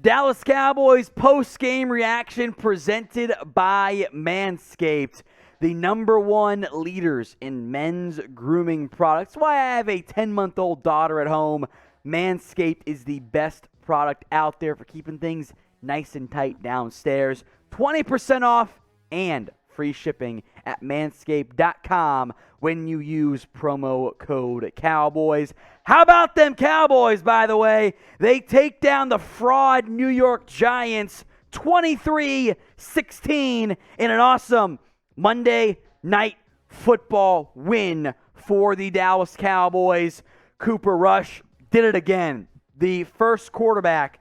Dallas Cowboys post-game reaction presented by Manscaped, the #1 leaders in men's grooming products. That's why I have a 10-month-old daughter at home. Manscaped is the best product out there for keeping things nice and tight downstairs. 20% off and free shipping at manscaped.com when you use promo code Cowboys. How about them Cowboys, by the way? They take down the fraud New York Giants 23-16 in an awesome Monday Night Football win for the Dallas Cowboys. Cooper Rush did it again. The first quarterback,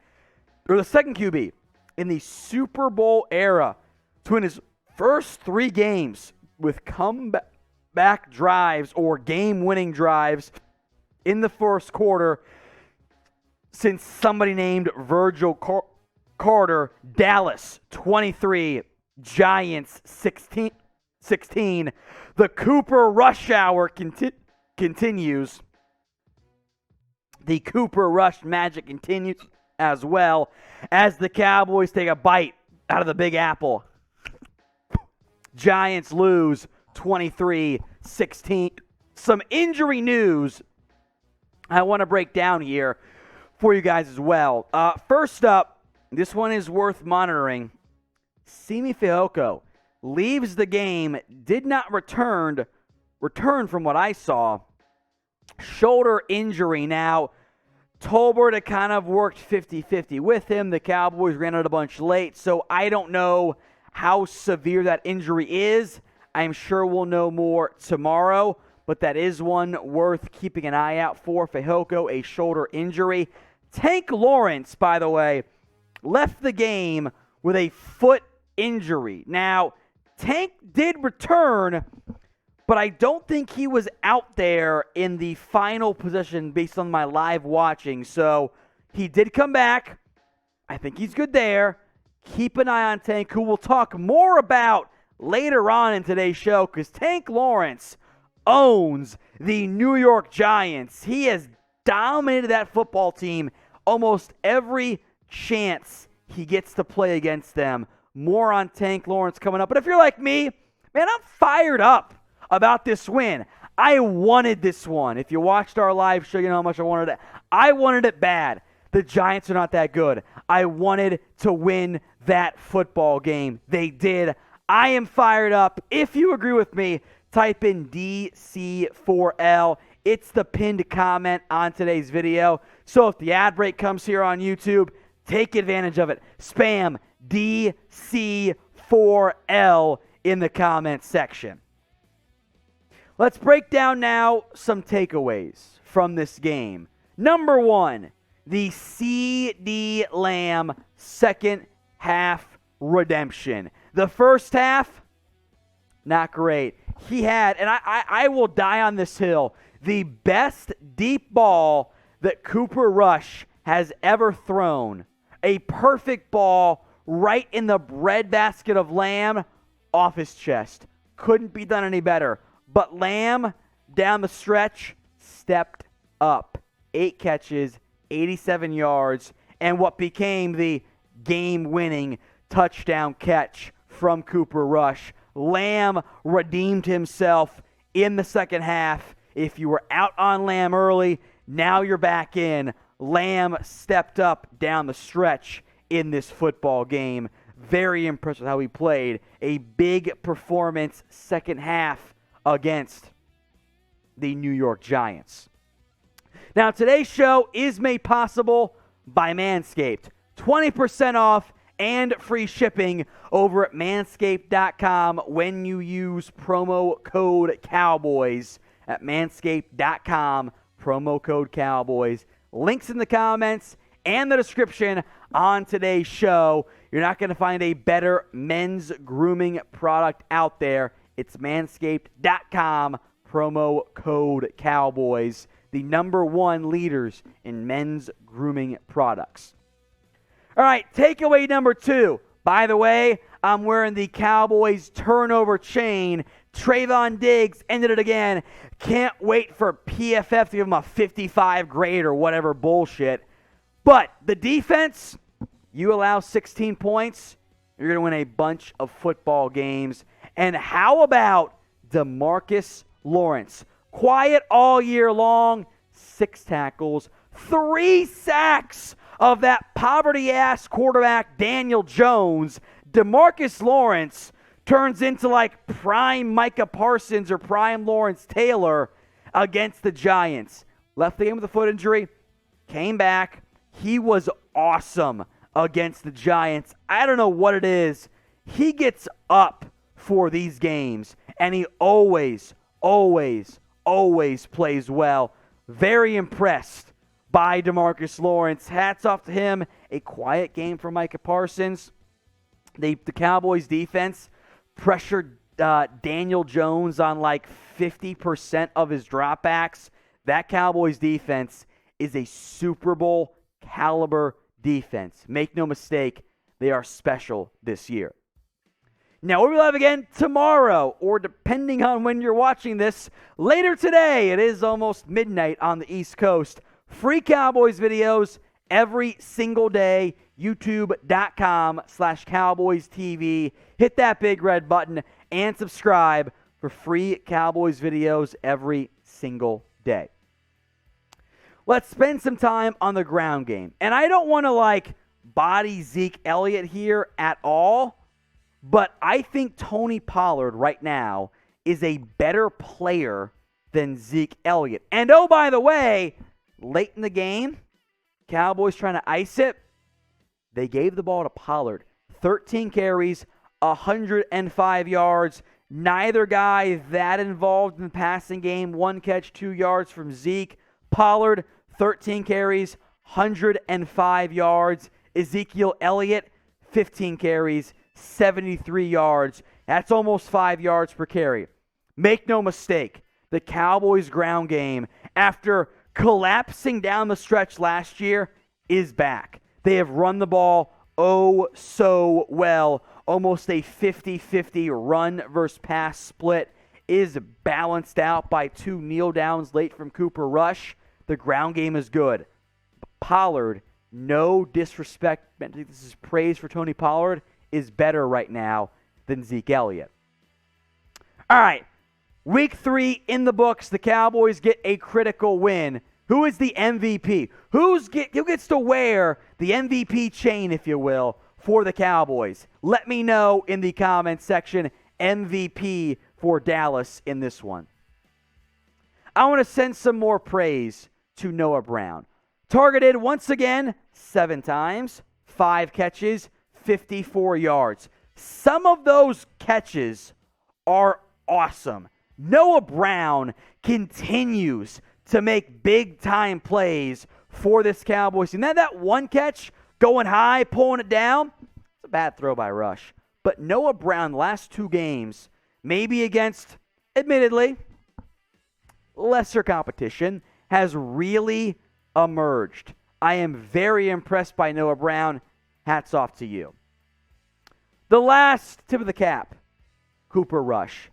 or the second QB in the Super Bowl era to win his first 3 games with comeback drives or game-winning drives in the first quarter since somebody named Virgil Carter. Dallas 23, Giants 16. The Cooper Rush hour continues. The Cooper Rush magic continues as well as the Cowboys take a bite out of the Big Apple. Giants lose 23-16. Some injury news I want to break down here for you guys as well. First up, this one is worth monitoring. Simi Fehoko leaves the game, did not return from what I saw. Shoulder injury. Now, Tolbert had kind of worked 50-50 with him. The Cowboys ran out a bunch late, so I don't know how severe that injury is. I'm sure we'll know more tomorrow, but that is one worth keeping an eye out for. Fehoko, a shoulder injury. Tank Lawrence, by the way, left the game with a foot injury. Now, Tank did return, but I don't think he was out there in the final possession based on my live watching. So he did come back. I think he's good there. Keep an eye on Tank, who we'll talk more about later on in today's show, because Tank Lawrence owns the New York Giants. He has dominated that football team almost every chance he gets to play against them. More on Tank Lawrence coming up. But if you're like me, man, I'm fired up about this win. I wanted this one. If you watched our live show, you know how much I wanted it. I wanted it bad. The Giants are not that good. I wanted to win that football game. They did. I am fired up. If you agree with me, type in DC4L. It's the pinned comment on today's video. So if the ad break comes here on YouTube, take advantage of it. Spam DC4L in the comment section. Let's break down now some takeaways from this game. Number 1, the CeeDee Lamb second half redemption. The first half, not great. He had, and I will die on this hill, the best deep ball that Cooper Rush has ever thrown. A perfect ball right in the breadbasket of Lamb, off his chest. Couldn't be done any better. But Lamb, down the stretch, stepped up. 8 catches, 87 yards, and what became the game-winning touchdown catch from Cooper Rush. Lamb redeemed himself in the second half. If you were out on Lamb early, now you're back in. Lamb stepped up down the stretch in this football game. Very impressed with how he played. A big performance second half against the New York Giants. Now, today's show is made possible by Manscaped. 20% off and free shipping over at manscaped.com when you use promo code Cowboys at manscaped.com, promo code Cowboys. Links in the comments and the description on today's show. You're not going to find a better men's grooming product out there. It's manscaped.com, promo code Cowboys, the #1 leaders in men's grooming products. All right, takeaway number 2. By the way, I'm wearing the Cowboys turnover chain. Trayvon Diggs ended it again. Can't wait for PFF to give him a 55 grade or whatever bullshit. But the defense, You allow 16 points, you're going to win a bunch of football games. And how about DeMarcus Lawrence? Quiet all year long, 6 tackles, 3 sacks of that poverty-ass quarterback Daniel Jones. DeMarcus Lawrence turns into like prime Micah Parsons or prime Lawrence Taylor against the Giants. Left the game with a foot injury, came back. He was awesome against the Giants. I don't know what it is. He gets up for these games, and he always plays well. Very impressed by DeMarcus Lawrence. Hats off to him. A quiet game for Micah Parsons. The Cowboys defense pressured Daniel Jones on like 50% of his dropbacks. That Cowboys defense is a Super Bowl caliber defense. Make no mistake, they are special this year. Now, we'll be live again tomorrow, or depending on when you're watching this, later today. It is almost midnight on the East Coast. Free Cowboys videos every single day. YouTube.com/CowboysTV. Hit that big red button and subscribe for free Cowboys videos every single day. Let's spend some time on the ground game. And I don't want to body Zeke Elliott here at all. But I think Tony Pollard right now is a better player than Zeke Elliott. And oh, by the way, late in the game, Cowboys trying to ice it, they gave the ball to Pollard. 13 carries, 105 yards. Neither guy that involved in the passing game. 1 catch, 2 yards from Zeke. Pollard, 13 carries, 105 yards. Ezekiell Elliott, 15 carries, 73 yards. That's almost 5 yards per carry. Make no mistake, the Cowboys' ground game, after collapsing down the stretch last year, is back. They have run the ball oh so well. Almost a 50-50 run versus pass split is balanced out by 2 kneel downs late from Cooper Rush. The ground game is good. Pollard, no disrespect, I think this is praise for Tony Pollard, is better right now than Zeke Elliott. All right, week 3 in the books. The Cowboys get a critical win. Who is the MVP? Who gets to wear the MVP chain, if you will, for the Cowboys? Let me know in the comments section. MVP for Dallas in this one. I want to send some more praise to Noah Brown. Targeted once again 7 times, 5 catches, 54 yards. Some of those catches are awesome. Noah Brown continues to make big-time plays for this Cowboys team. That one catch, going high, pulling it down, it's a bad throw by Rush. But Noah Brown, last 2 games, maybe against, admittedly, lesser competition, has really emerged. I am very impressed by Noah Brown. Hats off to you. The last tip of the cap, Cooper Rush.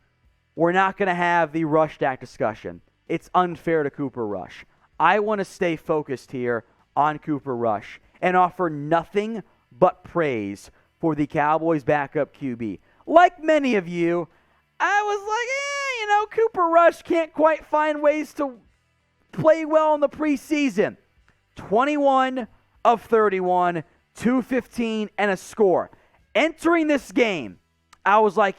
We're not going to have the rush stack discussion. It's unfair to Cooper Rush. I want to stay focused here on Cooper Rush and offer nothing but praise for the Cowboys backup QB. Like many of you, I was like, Cooper Rush can't quite find ways to play well in the preseason. 21 of 31, 215, and a score. Entering this game, I was like,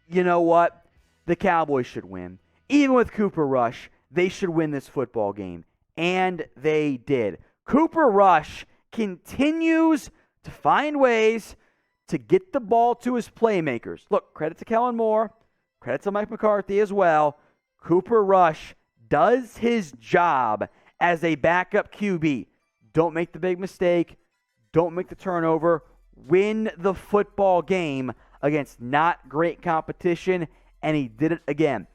you know what? The Cowboys should win. Even with Cooper Rush, they should win this football game. And they did. Cooper Rush continues to find ways to get the ball to his playmakers. Look, credit to Kellen Moore. Credit to Mike McCarthy as well. Cooper Rush does his job as a backup QB. Don't make the big mistake. Don't make the turnover. Win the football game against not great competition, and he did it again.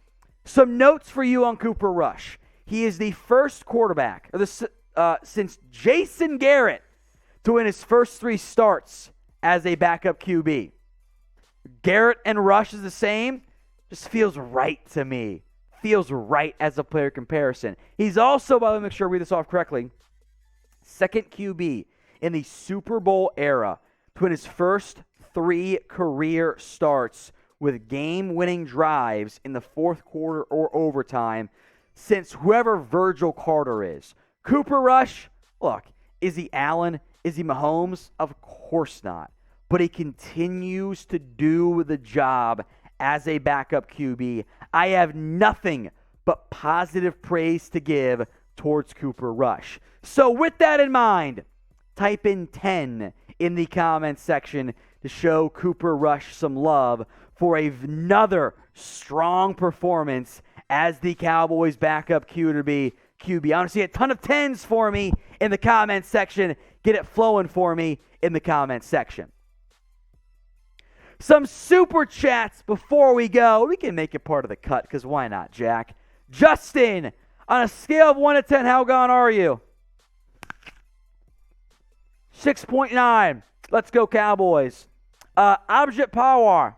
Some notes for you on Cooper Rush. He is the first quarterback since Jason Garrett to win his first 3 starts as a backup QB. Garrett and Rush is the same. Just feels right to me. Feels right as a player comparison. He's also, by the way, make sure I read this off correctly, second QB in the Super Bowl era between his first 3 career starts with game-winning drives in the fourth quarter or overtime since whoever Virgil Carter is. Cooper Rush, look, is he Allen? Is he Mahomes? Of course not. But he continues to do the job as a backup QB. I have nothing but positive praise to give towards Cooper Rush. So with that in mind, type in 10 in the comments section to show Cooper Rush some love for another strong performance as the Cowboys backup QB. I want to see a ton of 10s for me in the comments section. Get it flowing for me in the comments section. Some super chats before we go. We can make it part of the cut because why not, Jack? Justin, on a scale of 1 to 10, how gone are you? 6.9. Let's go, Cowboys. Object Power.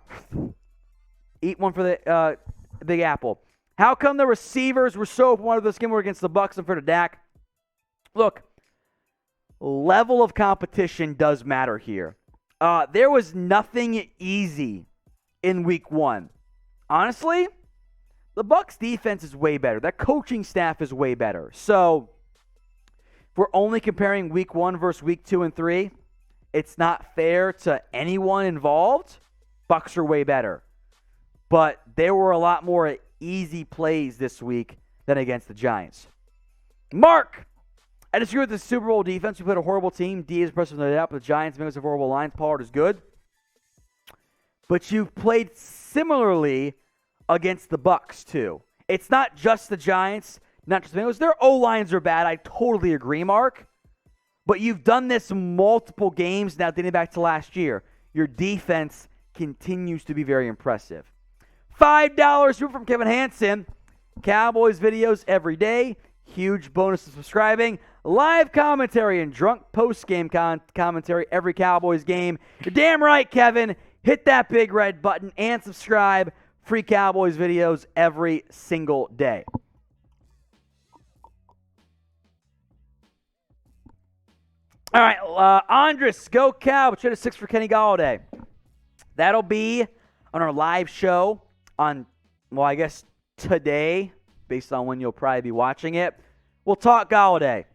Eat one for the Big Apple. How come the receivers were so one of this game were against the Bucs and for the Dak? Look, level of competition does matter here. There was nothing easy in week 1. Honestly, the Bucs defense is way better. That coaching staff is way better. So, if we're only comparing week 1 versus week 2 and 3, it's not fair to anyone involved. Bucs are way better. But there were a lot more easy plays this week than against the Giants. Mark, I disagree with the Super Bowl defense. We played a horrible team. D is impressive no doubt, but the Giants make us a horrible line. Pollard is good. But you've played similarly against the Bucs too. It's not just the Giants, not just the Bengals. Their O-lines are bad. I totally agree, Mark. But you've done this multiple games now dating back to last year. Your defense continues to be very impressive. $5 from Kevin Hansen. Cowboys videos every day. Huge bonus to subscribing. Live commentary and drunk post-game commentary every Cowboys game. You're damn right, Kevin. Hit that big red button and subscribe. Free Cowboys videos every single day. All right, Andres, go Cow. Trade a 6 for Kenny Galladay. That'll be on our live show on, well, I guess today, based on when you'll probably be watching it. We'll talk Galladay.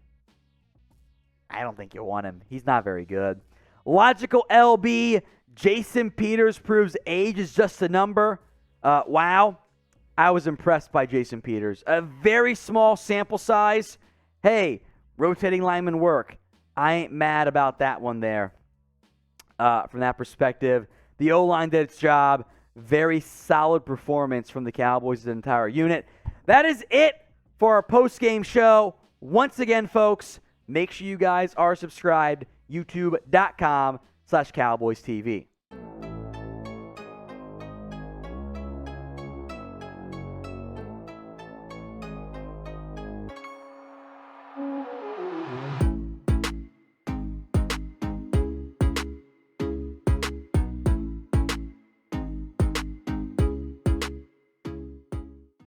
I don't think you'll want him. He's not very good. Logical LB, Jason Peters proves age is just a number. Wow. I was impressed by Jason Peters. A very small sample size. Hey, rotating lineman work. I ain't mad about that one there. From that perspective, the O-line did its job. Very solid performance from the Cowboys' entire unit. That is it for our post-game show. Once again, folks, make sure you guys are subscribed. YouTube.com/CowboysTV.